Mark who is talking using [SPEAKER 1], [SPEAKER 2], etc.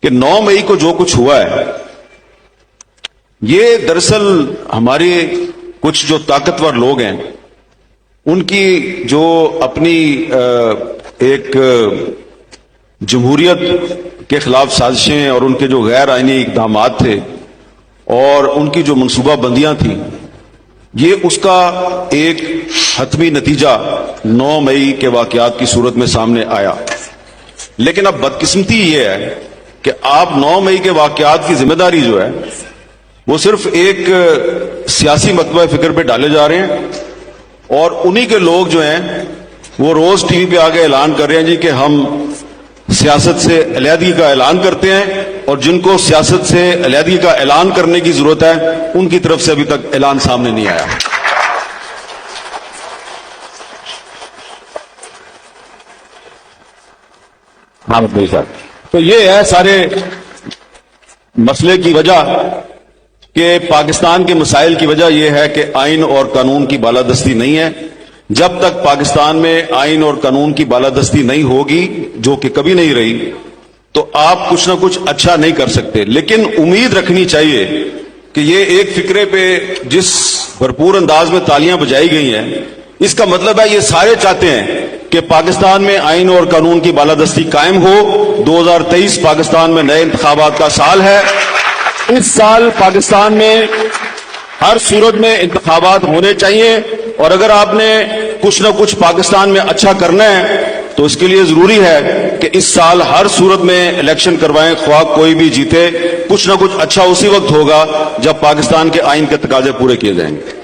[SPEAKER 1] کہ 9 مئی کو جو کچھ ہوا ہے یہ دراصل ہمارے کچھ جو طاقتور لوگ ہیں ان کی جو اپنی ایک جمہوریت کے خلاف سازشیں اور ان کے جو غیر آئینی اقدامات تھے اور ان کی جو منصوبہ بندیاں تھیں، یہ اس کا ایک حتمی نتیجہ 9 مئی کے واقعات کی صورت میں سامنے آیا۔ لیکن اب بدقسمتی یہ ہے کہ آپ 9 مئی کے واقعات کی ذمہ داری جو ہے وہ صرف ایک سیاسی مکتبہ فکر پہ ڈالے جا رہے ہیں، اور انہی کے لوگ جو ہیں وہ روز ٹی وی پہ آگے اعلان کر رہے ہیں جی کہ ہم سیاست سے علیحدگی کا اعلان کرتے ہیں، اور جن کو سیاست سے علیحدگی کا اعلان کرنے کی ضرورت ہے ان کی طرف سے ابھی تک اعلان سامنے نہیں آیا۔ تو یہ ہے سارے مسئلے کی وجہ کہ پاکستان کے مسائل کی وجہ یہ ہے کہ آئین اور قانون کی بالادستی نہیں ہے۔ جب تک پاکستان میں آئین اور قانون کی بالادستی نہیں ہوگی، جو کہ کبھی نہیں رہی، تو آپ کچھ نہ کچھ اچھا نہیں کر سکتے۔ لیکن امید رکھنی چاہیے کہ یہ ایک فکرے پہ جس بھرپور انداز میں تالیاں بجائی گئی ہیں، اس کا مطلب ہے یہ سارے چاہتے ہیں کہ پاکستان میں آئین اور قانون کی بالادستی قائم ہو۔ 2023 پاکستان میں نئے انتخابات کا سال ہے۔ اس سال پاکستان میں ہر صورت میں انتخابات ہونے چاہیے، اور اگر آپ نے کچھ نہ کچھ پاکستان میں اچھا کرنا ہے تو اس کے لیے ضروری ہے کہ اس سال ہر صورت میں الیکشن کروائیں، خواہ کوئی بھی جیتے۔ کچھ نہ کچھ اچھا اسی وقت ہوگا جب پاکستان کے آئین کے تقاضے پورے کیے جائیں گے۔